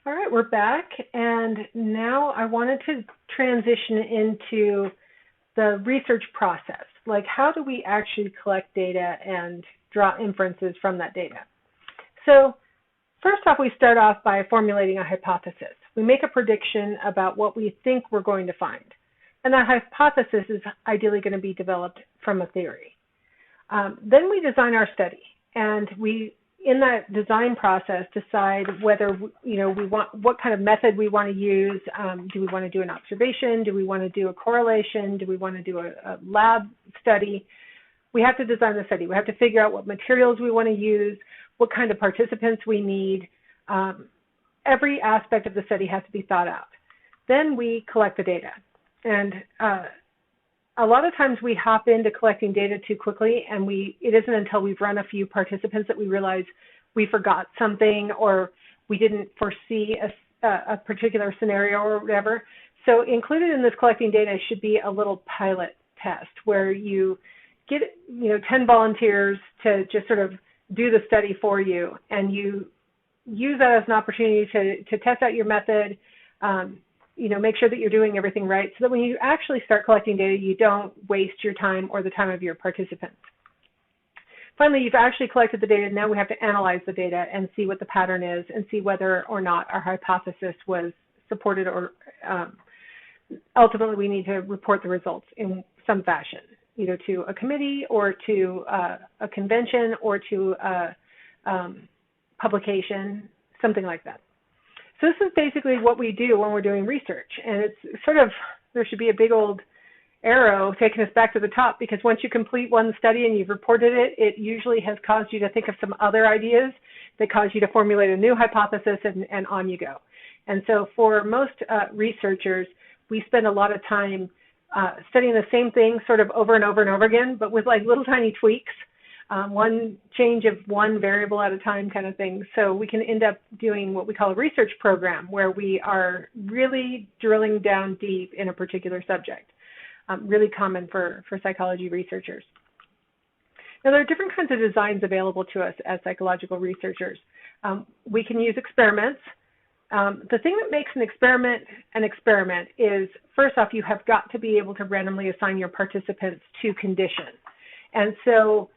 All right, we're back, and now I wanted to transition into the research process. Like, how do we actually collect data and draw inferences from that data? So first off, we start off by formulating a hypothesis. We make a prediction about what we think we're going to find. And that hypothesis is ideally going to be developed from a theory. Then we design our study, and we, in that design process, decide whether we want what kind of method we want to use. Do we want to do an observation? Do we want to do a correlation? Do we want to do a lab study? We have to design the study. We have to figure out what materials we want to use, what kind of participants we need. Every aspect of the study has to be thought out. Then we collect the data. And a lot of times we hop into collecting data too quickly, and it isn't until we've run a few participants that we realize we forgot something or we didn't foresee a particular scenario or whatever. So included in this collecting data should be a little pilot test where you get 10 volunteers to just sort of do the study for you, and you use that as an opportunity to test out your method, make sure that you're doing everything right so that when you actually start collecting data, you don't waste your time or the time of your participants. Finally, you've actually collected the data. Now we have to analyze the data and see what the pattern is and see whether or not our hypothesis was supported, or ultimately we need to report the results in some fashion, either to a committee or to a convention or to a publication, something like that. So this is basically what we do when we're doing research, and it's sort of, there should be a big old arrow taking us back to the top, because once you complete one study and you've reported it, it usually has caused you to think of some other ideas that cause you to formulate a new hypothesis, and on you go. And so for most researchers, we spend a lot of time studying the same thing sort of over and over and over again, but with like little tiny tweaks. One change of one variable at a time kind of thing. So we can end up doing what we call a research program, where we are really drilling down deep in a particular subject. Really common for psychology researchers. Now, there are different kinds of designs available to us as psychological researchers. We can use experiments. The thing that makes an experiment is, first off, you have got to be able to randomly assign your participants to conditions. And so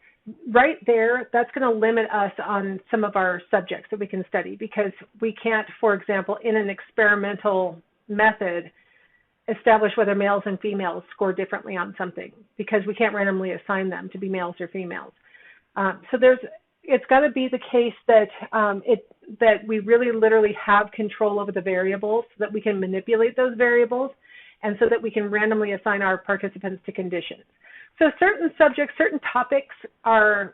right there, that's going to limit us on some of our subjects that we can study, because we can't, for example, in an experimental method, establish whether males and females score differently on something, because we can't randomly assign them to be males or females. So it's got to be the case that that we really literally have control over the variables, so that we can manipulate those variables, and so that we can randomly assign our participants to conditions. So certain subjects, certain topics are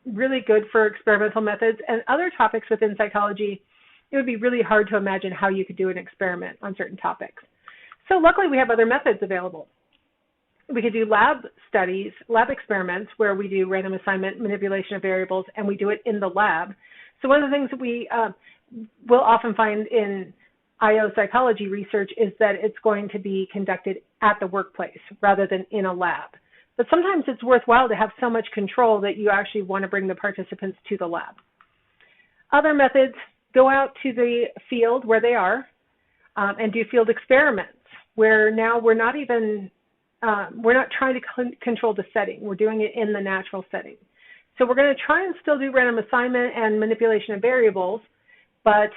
really good for experimental methods, and other topics within psychology, it would be really hard to imagine how you could do an experiment on certain topics. So luckily we have other methods available. We could do lab studies, lab experiments, where we do random assignment, manipulation of variables, and we do it in the lab. So one of the things that we will often find in IO psychology research is that it's going to be conducted at the workplace rather than in a lab. But sometimes it's worthwhile to have so much control that you actually want to bring the participants to the lab. Other methods, go out to the field where they are and do field experiments, where now we're not trying to control the setting. We're doing it in the natural setting. So we're going to try and still do random assignment and manipulation of variables, but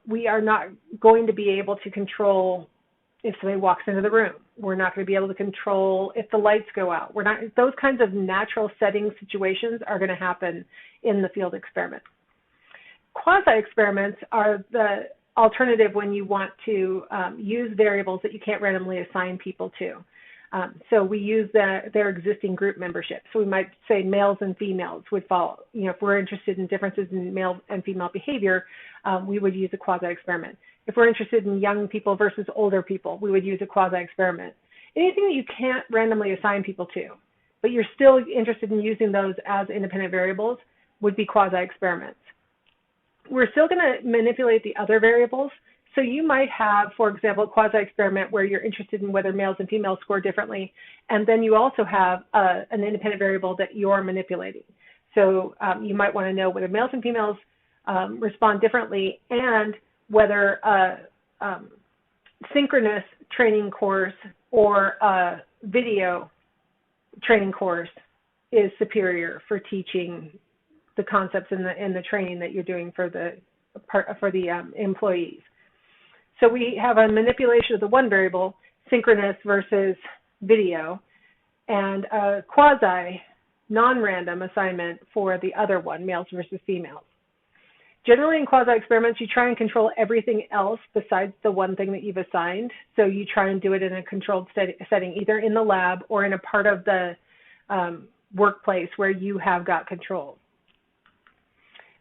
we are not going to be able to control if somebody walks into the room. We're not going to be able to control if the lights go out. Those kinds of natural setting situations are going to happen in the field experiment. Quasi-experiments are the alternative when you want to use variables that you can't randomly assign people to. So we use their existing group membership. So we might say males and females would fall. If we're interested in differences in male and female behavior, we would use a quasi-experiment. If we're interested in young people versus older people, we would use a quasi-experiment. Anything that you can't randomly assign people to, but you're still interested in using those as independent variables, would be quasi-experiments. We're still going to manipulate the other variables. So you might have, for example, a quasi-experiment where you're interested in whether males and females score differently, and then you also have an independent variable that you're manipulating. So you might want to know whether males and females respond differently, and whether a synchronous training course or a video training course is superior for teaching the concepts in the training that you're doing for the employees. So we have a manipulation of the one variable, synchronous versus video, and a quasi non-random assignment for the other one, males versus females. Generally in quasi experiments, you try and control everything else besides the one thing that you've assigned. So you try and do it in a controlled setting, either in the lab or in a part of the workplace where you have got control.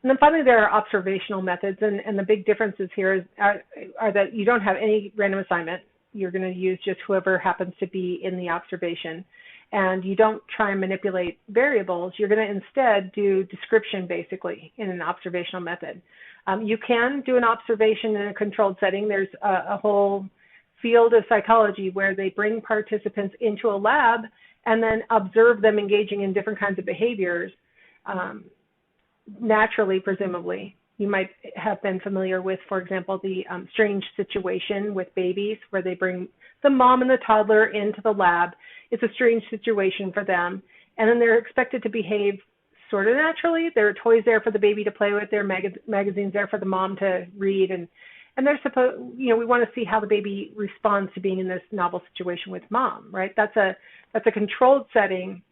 And then finally, there are observational methods, and the big differences here are that you don't have any random assignment. You're going to use just whoever happens to be in the observation. And you don't try and manipulate variables. You're going to instead do description, basically, in an observational method. You can do an observation in a controlled setting. There's a whole field of psychology where they bring participants into a lab and then observe them engaging in different kinds of behaviors, naturally, presumably. You might have been familiar with, for example, the strange situation with babies where they bring the mom and the toddler into the lab. It's a strange situation for them. And then they're expected to behave sort of naturally. There are toys there for the baby to play with. There are magazines there for the mom to read. And they're supposed, we want to see how the baby responds to being in this novel situation with mom, right? That's a controlled setting,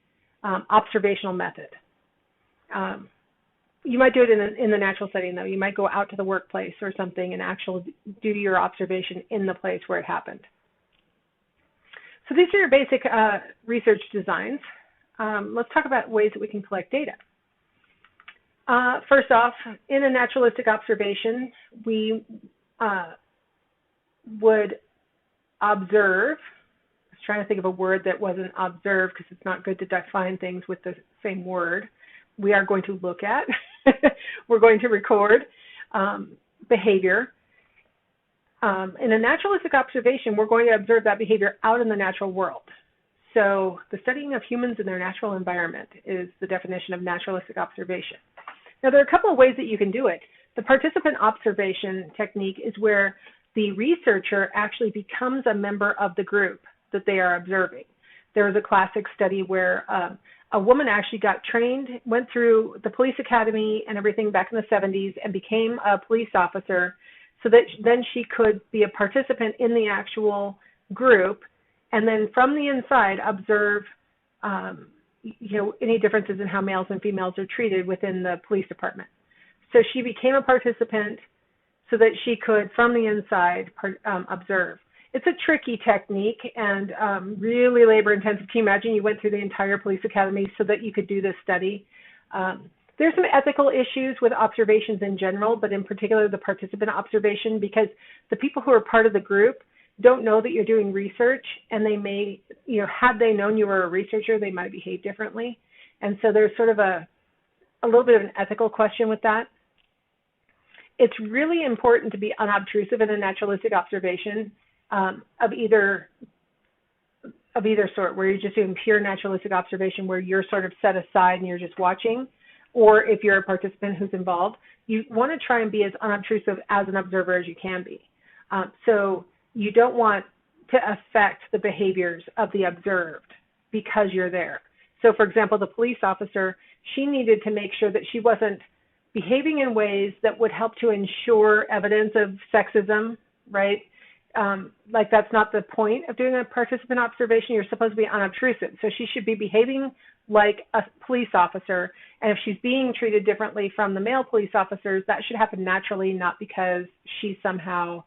observational method. You might do it in the natural setting, though. You might go out to the workplace or something and actually do your observation in the place where it happened. So these are your basic research designs. Let's talk about ways that we can collect data. First off, in a naturalistic observation, we would observe. I was trying to think of a word that wasn't observe because it's not good to define things with the same word. We are going to look at, we're going to record behavior. In a naturalistic observation, we're going to observe that behavior out in the natural world. So the studying of humans in their natural environment is the definition of naturalistic observation. Now, there are a couple of ways that you can do it. The participant observation technique is where the researcher actually becomes a member of the group that they are observing. There was a classic study where a woman actually got trained, went through the police academy and everything back in the 70s and became a police officer so that then she could be a participant in the actual group and then from the inside observe any differences in how males and females are treated within the police department. So she became a participant so that she could, from the inside, observe. It's a tricky technique and really labor-intensive. Can you imagine you went through the entire police academy so that you could do this study? There's some ethical issues with observations in general, but in particular the participant observation, because the people who are part of the group don't know that you're doing research, and they may, had they known you were a researcher, they might behave differently. And so there's sort of a little bit of an ethical question with that. It's really important to be unobtrusive in a naturalistic observation. Of either sort, where you're just doing pure naturalistic observation where you're sort of set aside and you're just watching, or if you're a participant who's involved, you want to try and be as unobtrusive as an observer as you can be. So you don't want to affect the behaviors of the observed because you're there. So for example, the police officer, she needed to make sure that she wasn't behaving in ways that would help to ensure evidence of sexism, right? Like that's not the point of doing a participant observation. You're supposed to be unobtrusive. So she should be behaving like a police officer. And if she's being treated differently from the male police officers, that should happen naturally, not because she's somehow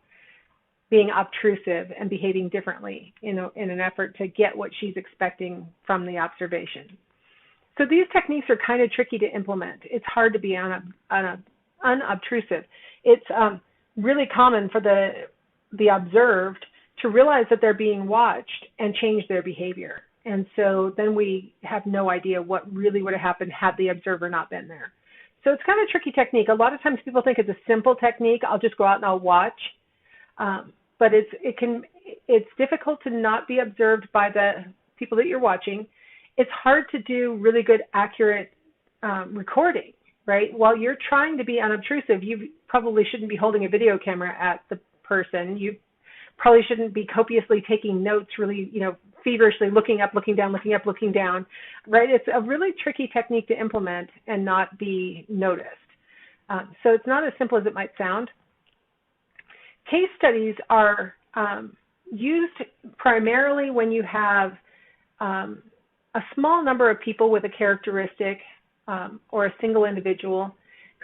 being obtrusive and behaving differently in an effort to get what she's expecting from the observation. So these techniques are kind of tricky to implement. It's hard to be unobtrusive. It's really common for the observed to realize that they're being watched and change their behavior. And so then we have no idea what really would have happened had the observer not been there. So it's kind of a tricky technique. A lot of times people think it's a simple technique. I'll just go out and I'll watch. But it's difficult to not be observed by the people that you're watching. It's hard to do really good, accurate recording right? While you're trying to be unobtrusive, you probably shouldn't be holding a video camera at the person. You probably shouldn't be copiously taking notes, really, feverishly looking up, looking down, looking up, looking down, right? It's a really tricky technique to implement and not be noticed. So it's not as simple as it might sound. Case studies are used primarily when you have a small number of people with a characteristic or a single individual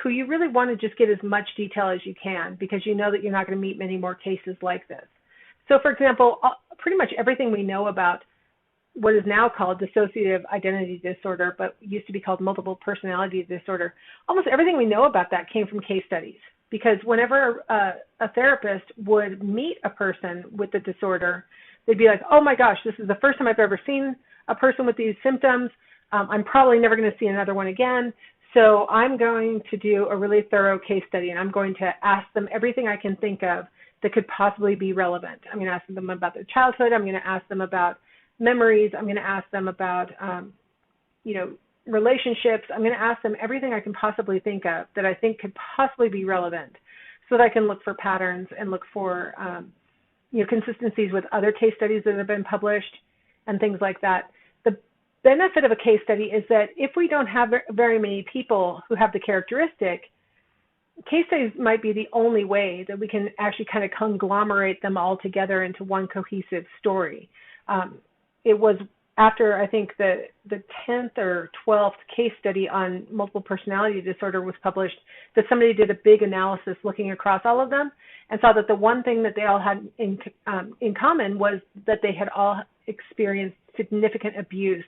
who you really want to just get as much detail as you can because you know that you're not going to meet many more cases like this. So, for example, pretty much everything we know about what is now called dissociative identity disorder, but used to be called multiple personality disorder, almost everything we know about that came from case studies. Because whenever a therapist would meet a person with the disorder, they'd be like, oh my gosh, this is the first time I've ever seen a person with these symptoms. I'm probably never going to see another one again. So I'm going to do a really thorough case study, and I'm going to ask them everything I can think of that could possibly be relevant. I'm going to ask them about their childhood. I'm going to ask them about memories. I'm going to ask them about, relationships. I'm going to ask them everything I can possibly think of that I think could possibly be relevant so that I can look for patterns and look for, consistencies with other case studies that have been published and things like that. The benefit of a case study is that if we don't have very many people who have the characteristic, case studies might be the only way that we can actually kind of conglomerate them all together into one cohesive story. It was after, I think, the 10th or 12th case study on multiple personality disorder was published that somebody did a big analysis looking across all of them and saw that the one thing that they all had in common was that they had all experienced significant abuse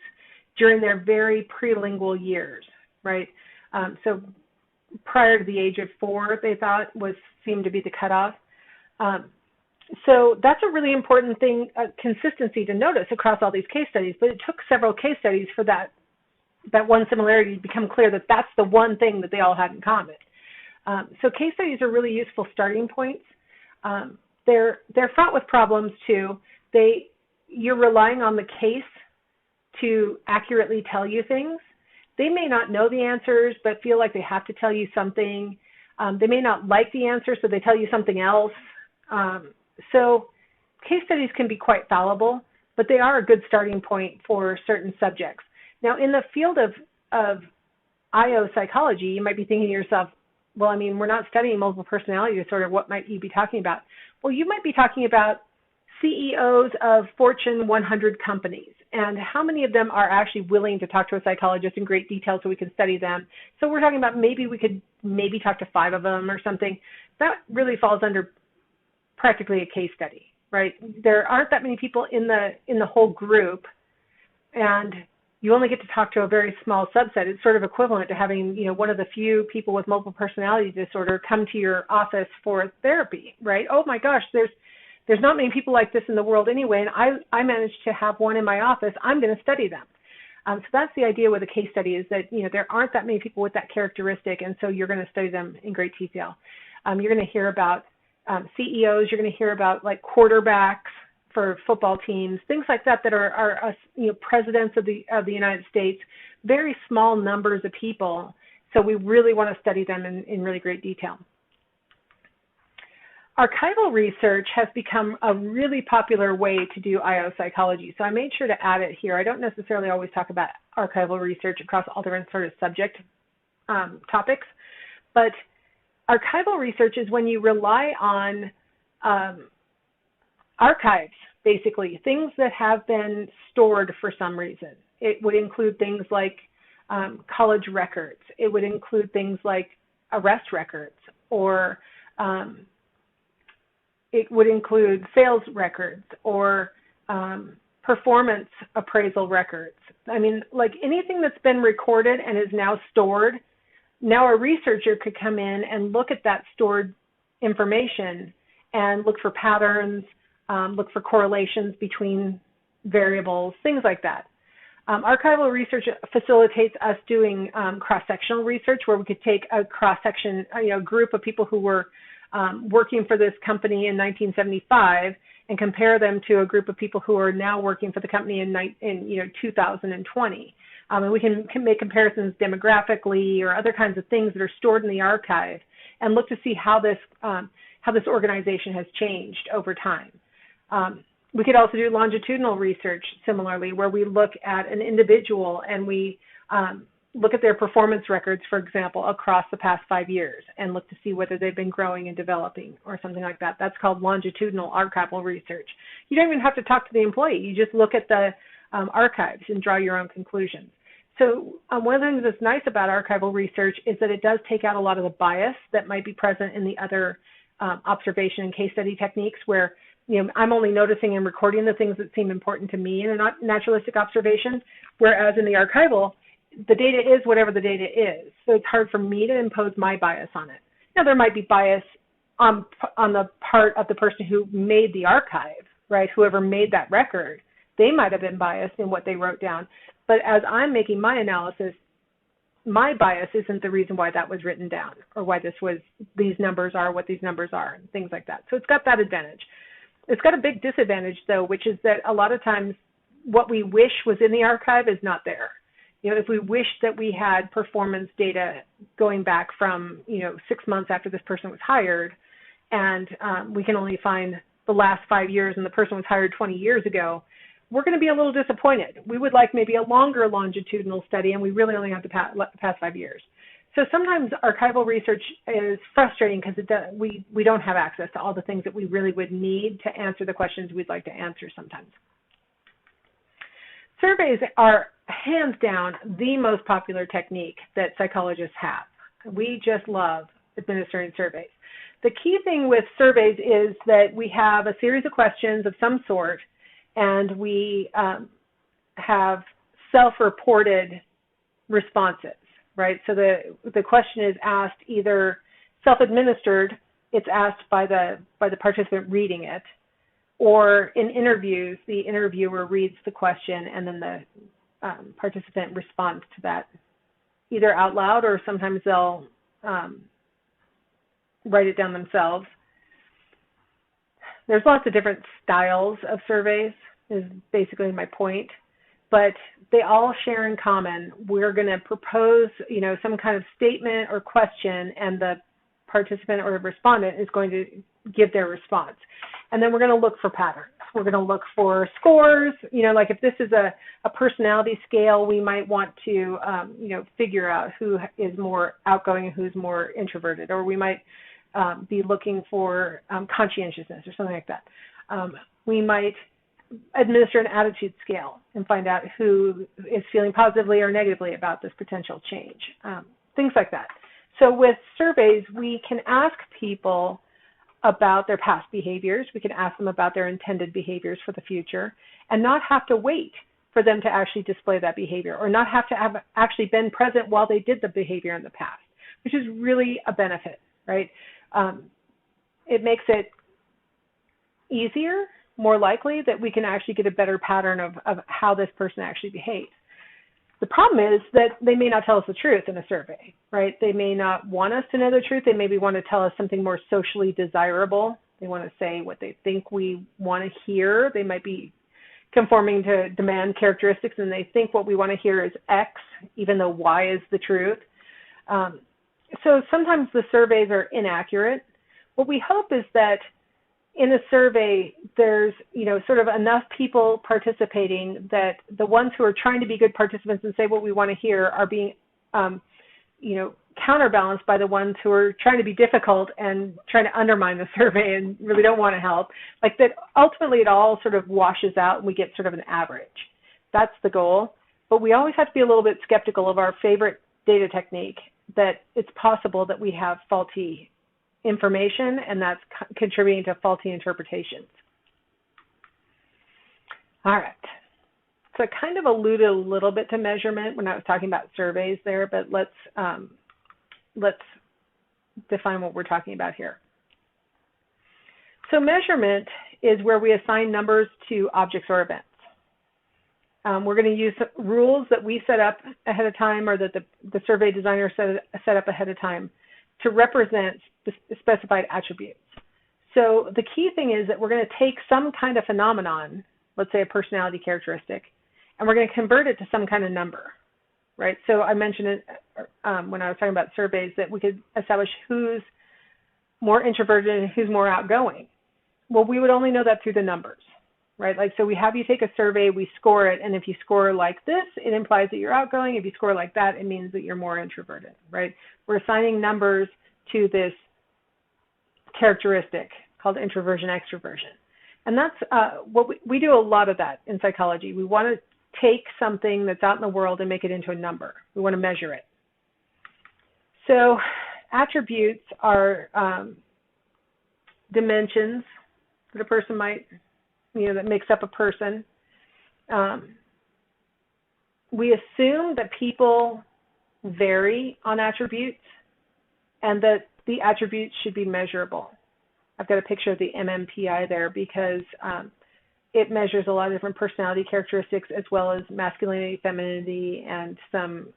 during their very prelingual years, right? So prior to the age of 4, they thought seemed to be the cutoff. So that's a really important thing, consistency to notice across all these case studies, but it took several case studies for that one similarity to become clear that that's the one thing that they all had in common. So case studies are really useful starting points. They're fraught with problems too. You're relying on the case to accurately tell you things. They may not know the answers, but feel like they have to tell you something. They may not like the answer, so they tell you something else. So case studies can be quite fallible, but they are a good starting point for certain subjects. Now, in the field of IO psychology, you might be thinking to yourself, well, I mean, we're not studying multiple personality disorder. What might you be talking about? Well, you might be talking about CEOs of Fortune 100 companies, and how many of them are actually willing to talk to a psychologist in great detail so we can study them. So we're talking about maybe we could talk to 5 of them or something. That really falls under practically a case study, right? There aren't that many people in the whole group, and you only get to talk to a very small subset. It's sort of equivalent to having, one of the few people with multiple personality disorder come to your office for therapy, right? Oh my gosh, there's not many people like this in the world anyway, and I managed to have one in my office. I'm going to study them. So that's the idea with a case study, is that there aren't that many people with that characteristic, and so you're going to study them in great detail. You're going to hear about CEOs. You're going to hear about like quarterbacks for football teams, things like that are presidents of the United States. Very small numbers of people, so we really want to study them in really great detail. Archival research has become a really popular way to do IO psychology, so I made sure to add it here. I don't necessarily always talk about archival research across all different sort of subject topics, but archival research is when you rely on archives, basically, things that have been stored for some reason. It would include things like college records. It would include things like arrest records, or it would include sales records or performance appraisal records. I mean, like anything that's been recorded and is now stored, now a researcher could come in and look at that stored information and look for patterns, look for correlations between variables, things like that. Archival research facilitates us doing cross-sectional research, where we could take a cross-section, group of people who were working for this company in 1975 and compare them to a group of people who are now working for the company in 2020. And we can make comparisons demographically or other kinds of things that are stored in the archive, and look to see how this organization has changed over time. We could also do longitudinal research similarly, where we look at an individual and we look at their performance records, for example, across the past 5 years, and look to see whether they've been growing and developing or something like that. That's called longitudinal archival research. You don't even have to talk to the employee. You just look at the archives and draw your own conclusions. So one of the things that's nice about archival research is that it does take out a lot of the bias that might be present in the other observation and case study techniques, where I'm only noticing and recording the things that seem important to me in a naturalistic observation, whereas in the archival, the data is whatever the data is. So it's hard for me to impose my bias on it. Now, there might be bias on the part of the person who made the archive, right? Whoever made that record, they might have been biased in what they wrote down. But as I'm making my analysis, my bias isn't the reason why that was written down, or why these numbers are what these numbers are, and things like that. So it's got that advantage. It's got a big disadvantage, though, which is that a lot of times what we wish was in the archive is not there. If we wish that we had performance data going back from, 6 months after this person was hired, and we can only find the last 5 years and the person was hired 20 years ago, we're going to be a little disappointed. We would like maybe a longer longitudinal study, and we really only have the past 5 years. So sometimes archival research is frustrating because we don't have access to all the things that we really would need to answer the questions we'd like to answer sometimes. Surveys are hands down the most popular technique that psychologists have. We just love administering surveys. The key thing with surveys is that we have a series of questions of some sort, and we have self-reported responses, right? So the question is asked either self-administered, it's asked by the participant reading it, or in interviews, the interviewer reads the question and then the participant responds to that either out loud, or sometimes they'll write it down themselves. There's lots of different styles of surveys, is basically my point, but they all share in common. We're going to propose, some kind of statement or question, and the participant or the respondent is going to give their response. And then we're going to look for patterns. We're going to look for scores. Like if this is a personality scale, we might want to, figure out who is more outgoing and who's more introverted, or we might be looking for conscientiousness or something like that. We might administer an attitude scale and find out who is feeling positively or negatively about this potential change, things like that. So with surveys, we can ask people about their past behaviors. We can ask them about their intended behaviors for the future, and not have to wait for them to actually display that behavior, or not have to have actually been present while they did the behavior in the past, which is really a benefit, right? It makes it easier, more likely, that we can actually get a better pattern of how this person actually behaves. The problem is that they may not tell us the truth in a survey, right? They may not want us to know the truth. They maybe want to tell us something more socially desirable. They want to say what they think we want to hear. They might be conforming to demand characteristics, and they think what we want to hear is X, even though Y is the truth. So sometimes the surveys are inaccurate. What we hope is that in a survey, there's, sort of enough people participating that the ones who are trying to be good participants and say what we want to hear are being, counterbalanced by the ones who are trying to be difficult and trying to undermine the survey and really don't want to help. Like that, ultimately it all sort of washes out and we get sort of an average. That's the goal. But we always have to be a little bit skeptical of our favorite data technique, that it's possible that we have faulty information, and that's contributing to faulty interpretations. All right. So I kind of alluded a little bit to measurement when I was talking about surveys there, but let's define what we're talking about here. So measurement is where we assign numbers to objects or events. We're going to use rules that we set up ahead of time, or that the survey designer set up ahead of time, to represent the specified attributes. So the key thing is that we're going to take some kind of phenomenon, let's say a personality characteristic, and we're going to convert it to some kind of number, right? So I mentioned it when I was talking about surveys, that we could establish who's more introverted and who's more outgoing. Well, we would only know that through the numbers, right? Like, so we have you take a survey, we score it, and if you score like this, it implies that you're outgoing. If you score like that, it means that you're more introverted, right? We're assigning numbers to this characteristic called introversion extroversion. And that's what we do a lot of that in psychology. We want to take something that's out in the world and make it into a number. We want to measure it. So attributes are dimensions that a person might, that makes up a person. We assume that people vary on attributes and that the attributes should be measurable. I've got a picture of the MMPI there because it measures a lot of different personality characteristics, as well as masculinity, femininity, and some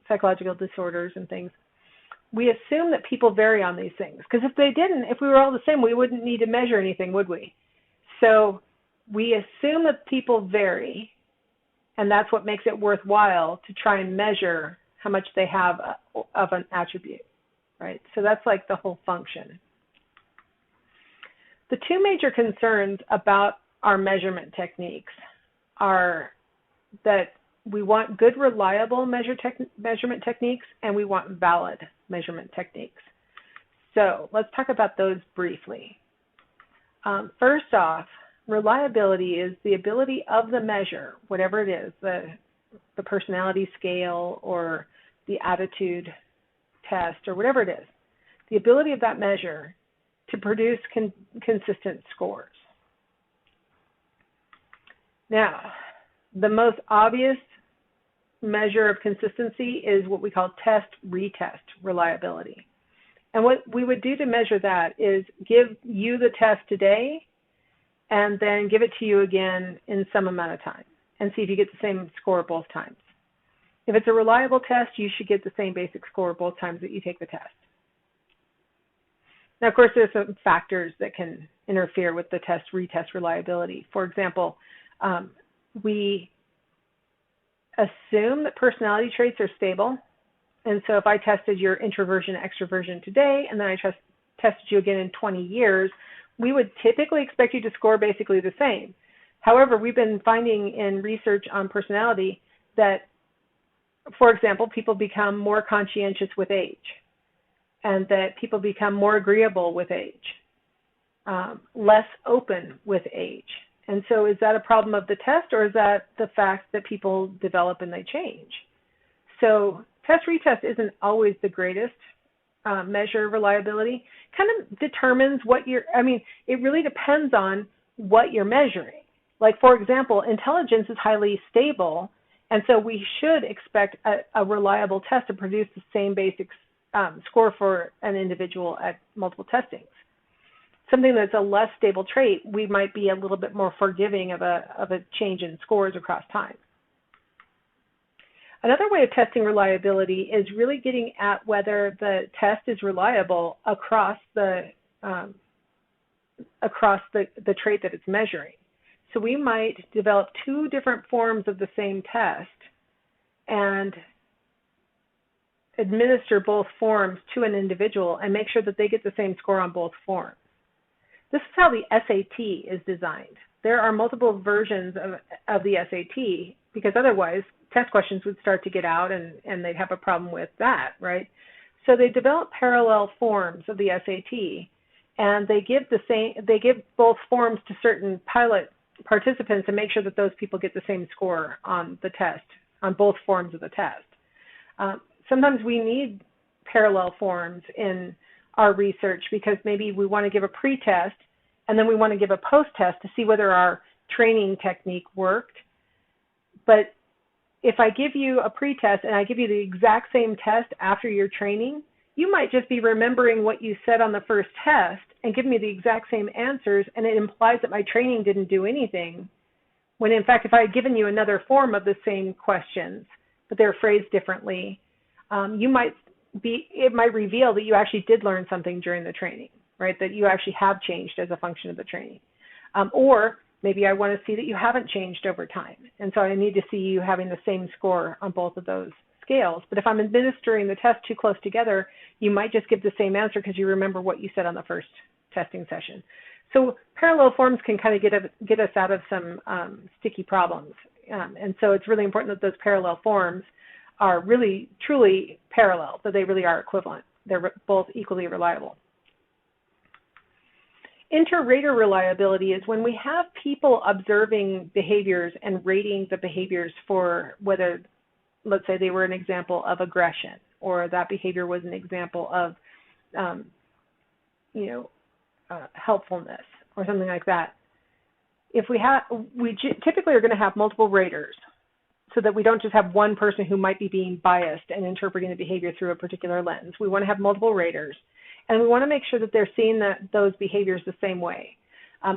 psychological disorders and things. We assume that people vary on these things, because if they didn't, if we were all the same, we wouldn't need to measure anything, would we? So we assume that people vary, and that's what makes it worthwhile to try and measure how much they have of an attribute, right? So that's like the whole function. The two major concerns about our measurement techniques are that we want good, reliable measurement techniques, and we want valid measurement techniques. So let's talk about those briefly. First off, reliability is the ability of the measure, whatever it is, the personality scale or the attitude test or whatever it is, the ability of that measure to produce consistent scores. Now, the most obvious measure of consistency is what we call test-retest reliability. And what we would do to measure that is give you the test today and then give it to you again in some amount of time and see if you get the same score both times. If it's a reliable test, you should get the same basic score both times that you take the test. Now, of course, there's some factors that can interfere with the test-retest reliability. For example, we assume that personality traits are stable. And so if I tested your introversion, extroversion today, and then I tested you again in 20 years, we would typically expect you to score basically the same. However, we've been finding in research on personality that, for example, people become more conscientious with age, and that people become more agreeable with age, less open with age. And so is that a problem of the test, or is that the fact that people develop and they change? So test-retest isn't always the greatest measure of reliability. Kind of determines what it really depends on what you're measuring. Like, for example, intelligence is highly stable, and so we should expect a reliable test to produce the same basic score for an individual at multiple testings. Something that's a less stable trait, we might be a little bit more forgiving of a change in scores across time. Another way of testing reliability is really getting at whether the test is reliable across the trait that it's measuring. So we might develop two different forms of the same test and administer both forms to an individual and make sure that they get the same score on both forms. This is how the SAT is designed. There are multiple versions of the SAT, because otherwise test questions would start to get out and they'd have a problem with that, right? So they develop parallel forms of the SAT, and they give both forms to certain pilot participants and make sure that those people get the same score on the test, on both forms of the test. Sometimes we need parallel forms in our research because maybe we want to give a pre-test and then we want to give a post-test to see whether our training technique worked. But if I give you a pre-test and I give you the exact same test after your training, you might just be remembering what you said on the first test and give me the exact same answers, and it implies that my training didn't do anything When in fact, if I had given you another form of the same questions, but they're phrased differently, it might reveal that you actually did learn something during the training, right? That you actually have changed as a function of the training. Or maybe I want to see that you haven't changed over time. And so I need to see you having the same score on both of those scales. But if I'm administering the test too close together, you might just give the same answer because you remember what you said on the first testing session. So parallel forms can kind of get us out of some sticky problems. And so it's really important that those parallel forms are really, truly parallel, that they really are equivalent. They're both equally reliable. Inter-rater reliability is when we have people observing behaviors and rating the behaviors for whether, let's say, they were an example of aggression, or that behavior was an example of, helpfulness, or something like that. If we typically are going to have multiple raters, so that we don't just have one person who might be being biased and interpreting the behavior through a particular lens. We want to have multiple raters, and we want to make sure that they're seeing those behaviors the same way.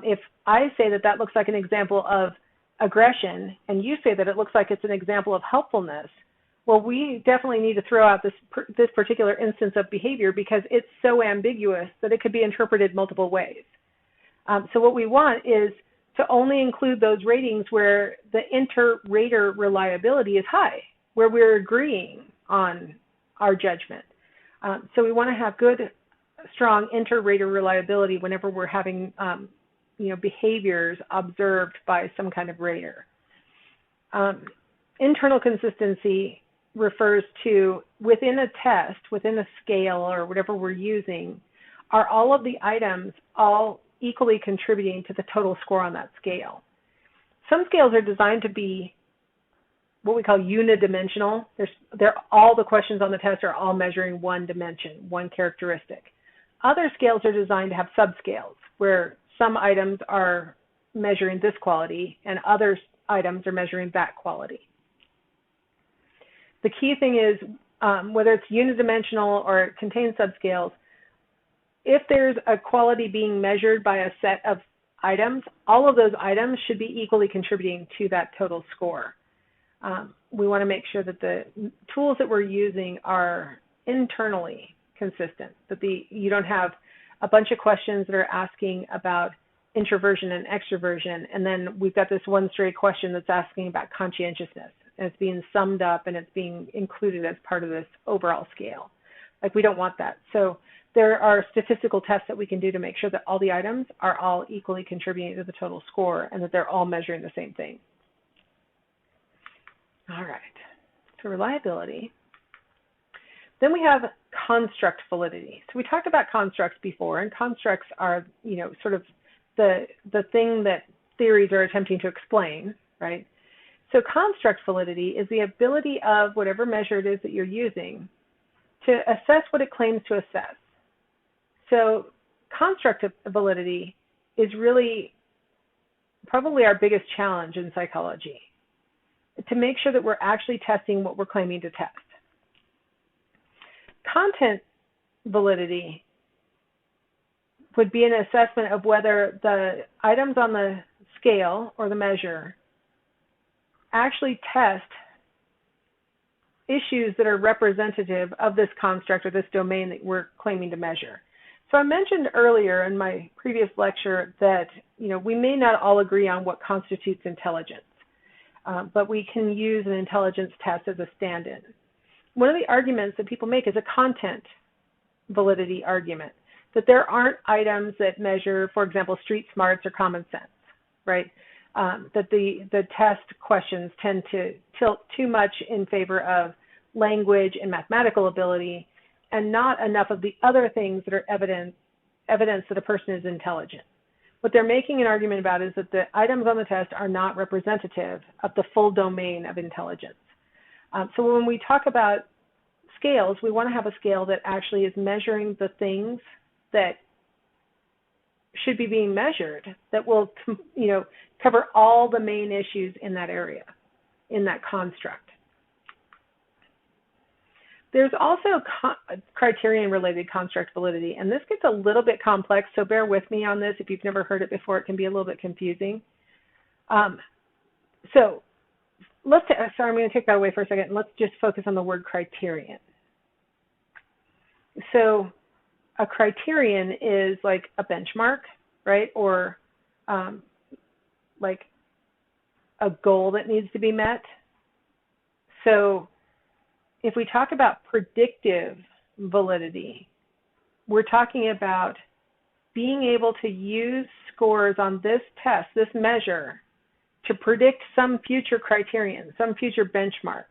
If I say that looks like an example of aggression, and you say that it looks like it's an example of helpfulness, well, we definitely need to throw out this particular instance of behavior because it's so ambiguous that it could be interpreted multiple ways. So what we want is to only include those ratings where the inter-rater reliability is high, where we're agreeing on our judgment. So we want to have good, strong inter-rater reliability whenever we're having behaviors observed by some kind of rater. Internal consistency refers to within a test, within a scale or whatever we're using, are all of the items all equally contributing to the total score on that scale. Some scales are designed to be what we call unidimensional. All the questions on the test are all measuring one dimension, one characteristic. Other scales are designed to have subscales, where some items are measuring this quality and other items are measuring that quality. The key thing is, whether it's unidimensional or it contains subscales, if there's a quality being measured by a set of items, all of those items should be equally contributing to that total score. We want to make sure that the tools that we're using are internally consistent, that you don't have a bunch of questions that are asking about introversion and extroversion, and then we've got this one stray question that's asking about conscientiousness, and it's being summed up and it's being included as part of this overall scale. Like, we don't want that. So there are statistical tests that we can do to make sure that all the items are all equally contributing to the total score and that they're all measuring the same thing. All right, so reliability. Then we have construct validity. So we talked about constructs before, and constructs are, sort of the thing that theories are attempting to explain, right? So construct validity is the ability of whatever measure it is that you're using to assess what it claims to assess. So construct validity is really probably our biggest challenge in psychology, to make sure that we're actually testing what we're claiming to test. Content validity would be an assessment of whether the items on the scale or the measure actually test issues that are representative of this construct or this domain that we're claiming to measure. So I mentioned earlier in my previous lecture that we may not all agree on what constitutes intelligence, but we can use an intelligence test as a stand-in. One of the arguments that people make is a content validity argument, that there aren't items that measure, for example, street smarts or common sense, right? That the test questions tend to tilt too much in favor of language and mathematical ability, and not enough of the other things that are evidence that a person is intelligent. What they're making an argument about is that the items on the test are not representative of the full domain of intelligence. So when we talk about scales, we want to have a scale that actually is measuring the things that should be being measured, that will cover all the main issues in that area, in that construct. There's also criterion-related construct validity, and this gets a little bit complex, so bear with me on this. If you've never heard it before, it can be a little bit confusing. So sorry, I'm going to take that away for a second, and let's just focus on the word criterion. So a criterion is like a benchmark, right? Or like a goal that needs to be met. So if we talk about predictive validity, we're talking about being able to use scores on this test, this measure, to predict some future criterion, some future benchmark.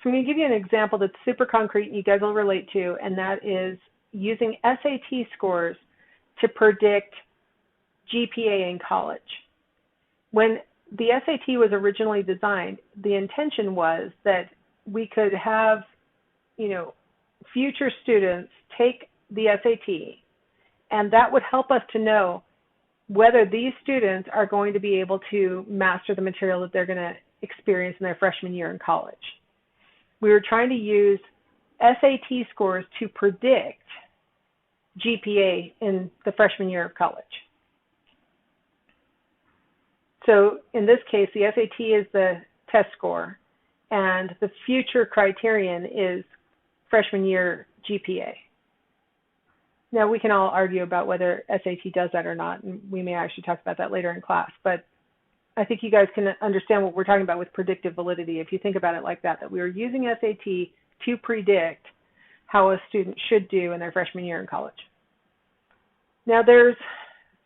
So I'm going to give you an example that's super concrete and you guys will relate to, and that is using SAT scores to predict GPA in college. When the SAT was originally designed, the intention was that we could have, future students take the SAT, and that would help us to know whether these students are going to be able to master the material that they're going to experience in their freshman year in college. We were trying to use SAT scores to predict GPA in the freshman year of college. So in this case, the SAT is the test score, and the future criterion is freshman year GPA. Now, we can all argue about whether SAT does that or not, and we may actually talk about that later in class, but I think you guys can understand what we're talking about with predictive validity if you think about it like that we are using SAT to predict how a student should do in their freshman year in college. Now, there's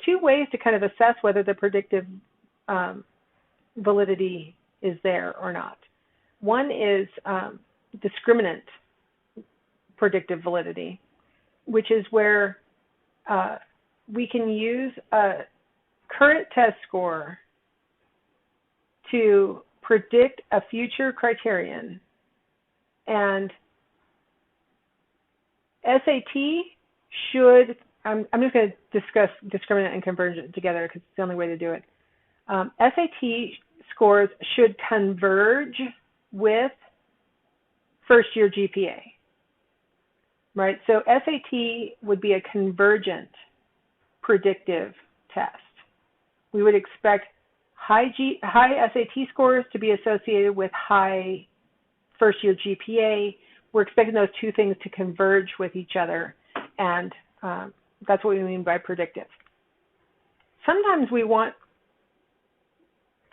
two ways to kind of assess whether the predictive validity is there or not. One is discriminant predictive validity, which is where we can use a current test score to predict a future criterion. And SAT should, I'm just going to discuss discriminant and convergent together because it's the only way to do it. SAT scores should converge with first year GPA, right? So SAT would be a convergent predictive test. We would expect high SAT scores to be associated with high first year GPA. We're expecting those two things to converge with each other, and that's what we mean by predictive. Sometimes we want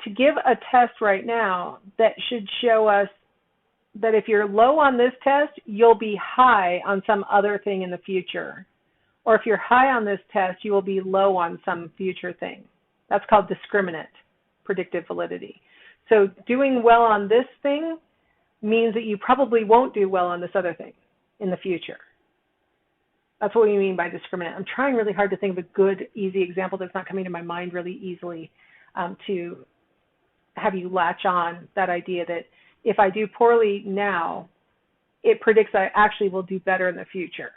to give a test right now that should show us that if you're low on this test, you'll be high on some other thing in the future. Or if you're high on this test, you will be low on some future thing. That's called discriminant predictive validity. So doing well on this thing means that you probably won't do well on this other thing in the future. That's what we mean by discriminant. I'm trying really hard to think of a good, easy example that's not coming to my mind really easily to have you latch on that idea that if I do poorly now, it predicts I actually will do better in the future.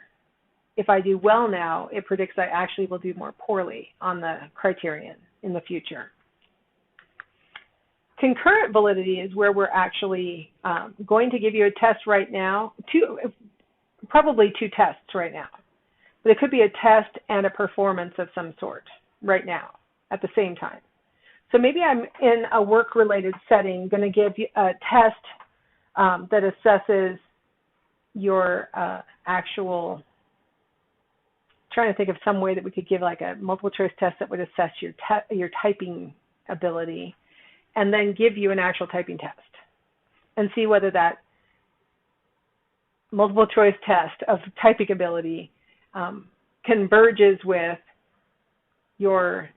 If I do well now, it predicts I actually will do more poorly on the criterion in the future. Concurrent validity is where we're actually going to give you a test right now, probably two tests right now. But it could be a test and a performance of some sort right now at the same time. So maybe I'm in a work-related setting going to give you a test that assesses your actual, trying to think of some way that we could give like a multiple choice test that would assess your typing ability, and then give you an actual typing test and see whether that multiple choice test of typing ability converges with your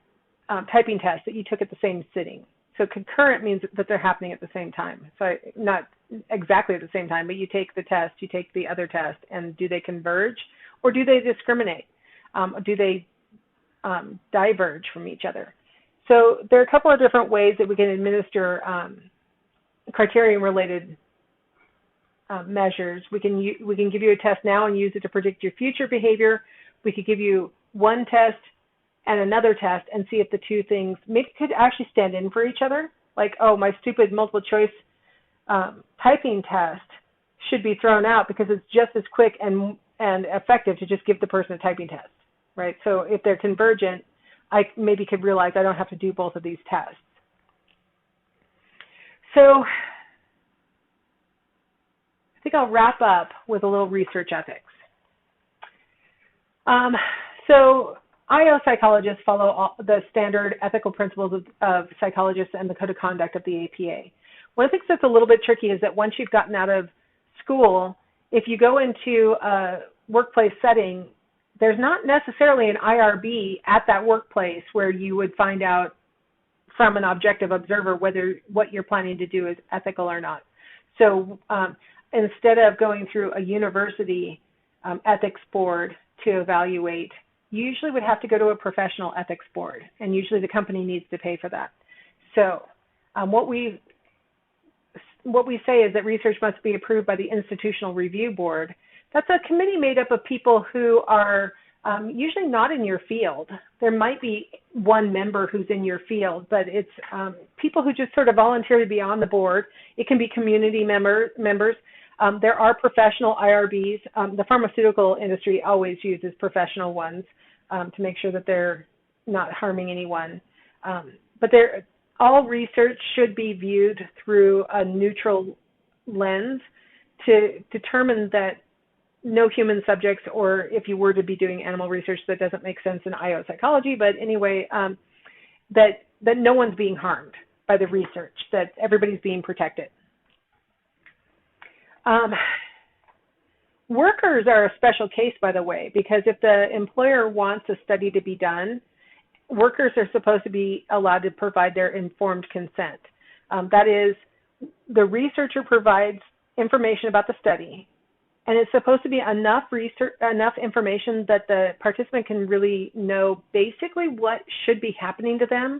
typing test that you took at the same sitting. So concurrent means that they're happening at the same time. So not exactly at the same time, but you take the test, you take the other test, and do they converge or do they discriminate? Do they diverge from each other? So there are a couple of different ways that we can administer criterion-related measures. We can give you a test now and use it to predict your future behavior. We could give you one test and another test and see if the two things maybe could actually stand in for each other. Like, oh, my stupid multiple choice typing test should be thrown out because it's just as quick and effective to just give the person a typing test, right? So if they're convergent, I maybe could realize I don't have to do both of these tests. So I think I'll wrap up with a little research ethics. So IO psychologists follow all the standard ethical principles of psychologists and the code of conduct of the APA. One of the things that's a little bit tricky is that once you've gotten out of school, if you go into a workplace setting, there's not necessarily an IRB at that workplace where you would find out from an objective observer whether what you're planning to do is ethical or not. So instead of going through a university ethics board to evaluate, you usually would have to go to a professional ethics board, and usually the company needs to pay for that. So what we say is that research must be approved by the Institutional Review Board. That's a committee made up of people who are usually not in your field. There might be one member who's in your field, but it's people who just sort of volunteer to be on the board. It can be community members. There are professional IRBs. The pharmaceutical industry always uses professional ones to make sure that they're not harming anyone. But all research should be viewed through a neutral lens to determine that no human subjects, or if you were to be doing animal research, that doesn't make sense in IO psychology, but anyway, that no one's being harmed by the research, that everybody's being protected. Workers are a special case, by the way, because if the employer wants a study to be done, workers are supposed to be allowed to provide their informed consent. That is, the researcher provides information about the study, and it's supposed to be enough information that the participant can really know basically what should be happening to them.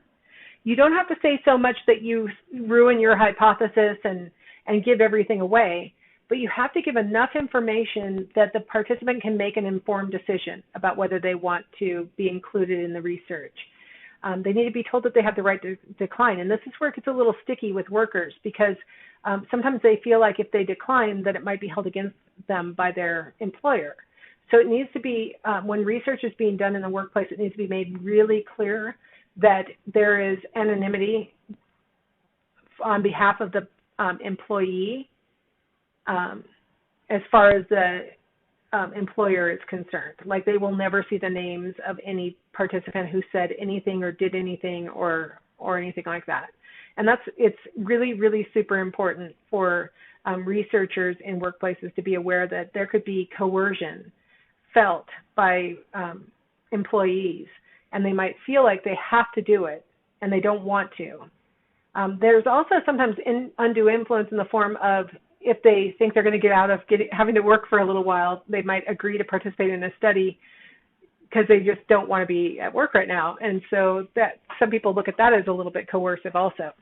You don't have to say so much that you ruin your hypothesis and give everything away, but you have to give enough information that the participant can make an informed decision about whether they want to be included in the research. They need to be told that they have the right to decline, and this is where it gets a little sticky with workers, because sometimes they feel like if they decline that it might be held against them by their employer. So it needs to be, when research is being done in the workplace, it needs to be made really clear that there is anonymity on behalf of the employee as far as the employer is concerned. Like, they will never see the names of any participant who said anything or did anything or anything like that. And it's really, really super important for researchers in workplaces to be aware that there could be coercion felt by employees, and they might feel like they have to do it and they don't want to. There's also sometimes undue influence in the form of, if they think they're going to get out of having to work for a little while, they might agree to participate in a study because they just don't want to be at work right now. And so that some people look at that as a little bit coercive also.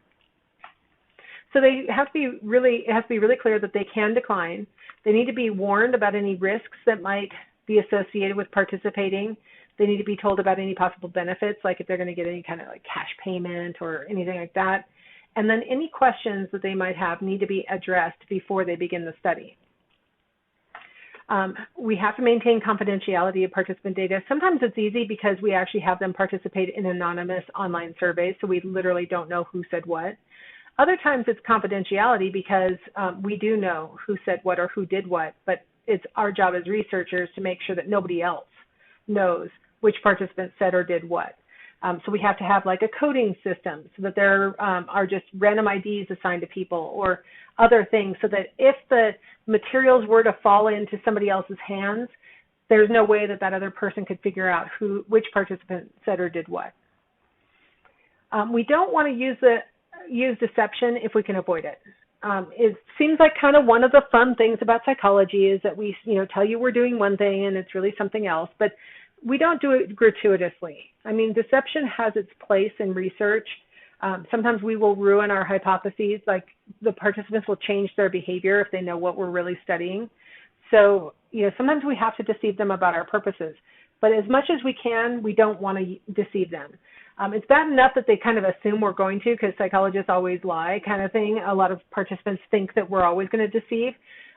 So they have to be it has to be really clear that they can decline. They need to be warned about any risks that might be associated with participating. They need to be told about any possible benefits, like if they're going to get any kind of like cash payment or anything like that. And then any questions that they might have need to be addressed before they begin the study. We have to maintain confidentiality of participant data. Sometimes it's easy because we actually have them participate in anonymous online surveys, so we literally don't know who said what. Other times it's confidentiality because we do know who said what or who did what, but it's our job as researchers to make sure that nobody else knows which participant said or did what. So we have to have like a coding system so that there are just random IDs assigned to people or other things, so that if the materials were to fall into somebody else's hands, there's no way that that other person could figure out which participant said or did what. We don't want to use deception if we can avoid it. It seems like kind of one of the fun things about psychology is that we tell you we're doing one thing and it's really something else, but we don't do it gratuitously. I mean, deception has its place in research. Sometimes we will ruin our hypotheses, like the participants will change their behavior if they know what we're really studying. So, sometimes we have to deceive them about our purposes. But as much as we can, we don't want to deceive them. It's bad enough that they kind of assume we're going to, because psychologists always lie kind of thing. A lot of participants think that we're always going to deceive.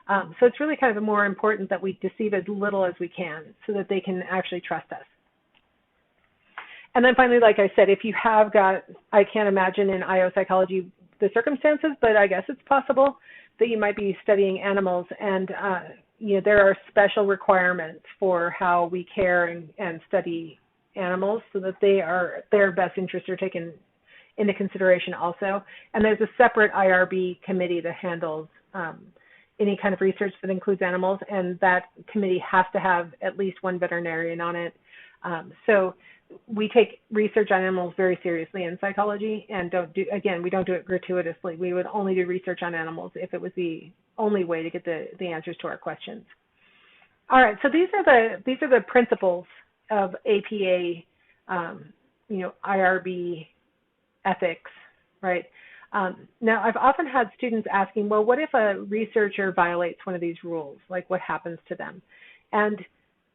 So it's really kind of more important that we deceive as little as we can so that they can actually trust us. And then finally, like I said, if you have got, I can't imagine in IO psychology the circumstances, but I guess it's possible that you might be studying animals, and there are special requirements for how we care and study animals so that their best interests are taken into consideration also. And there's a separate IRB committee that handles any kind of research that includes animals, and that committee has to have at least one veterinarian on it. So we take research on animals very seriously in psychology, and we don't do it gratuitously. We would only do research on animals if it was the only way to get the answers to our questions. All right, so these are the principles of APA, IRB ethics, right? Now, I've often had students asking, well, what if a researcher violates one of these rules? Like, what happens to them? And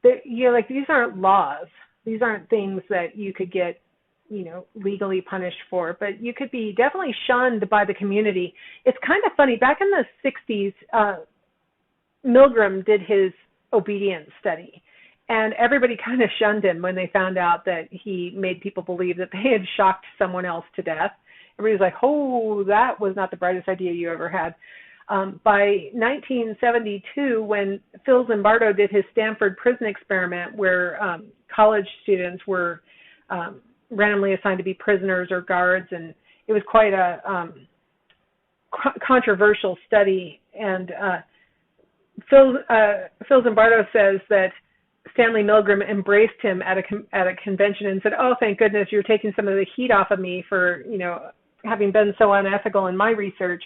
these aren't laws. These aren't things that you could get, legally punished for, but you could be definitely shunned by the community. It's kind of funny. Back in the 60s, Milgram did his obedience study, and everybody kind of shunned him when they found out that he made people believe that they had shocked someone else to death. Everybody's like, oh, that was not the brightest idea you ever had. By 1972, when Phil Zimbardo did his Stanford prison experiment, where college students were randomly assigned to be prisoners or guards, and it was quite a controversial study. And Phil Zimbardo says that Stanley Milgram embraced him at a convention and said, "Oh, thank goodness, you're taking some of the heat off of me for having been so unethical in my research."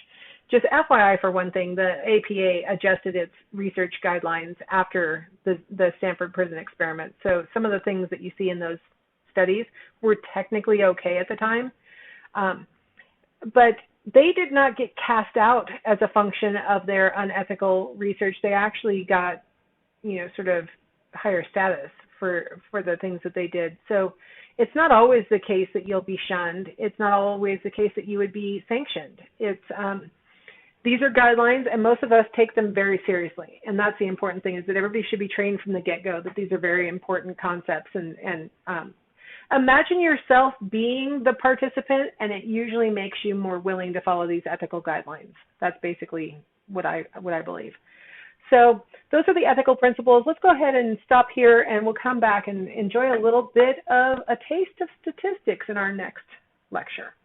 Just FYI, for one thing, the APA adjusted its research guidelines after the Stanford prison experiment. So some of the things that you see in those studies were technically okay at the time. But they did not get cast out as a function of their unethical research. They actually got, sort of higher status for the things that they did. So it's not always the case that you'll be shunned. It's not always the case that you would be sanctioned. These are guidelines, and most of us take them very seriously. And that's the important thing, is that everybody should be trained from the get-go that these are very important concepts. And imagine yourself being the participant, and it usually makes you more willing to follow these ethical guidelines. That's basically what I believe. So those are the ethical principles. Let's go ahead and stop here, and we'll come back and enjoy a little bit of a taste of statistics in our next lecture.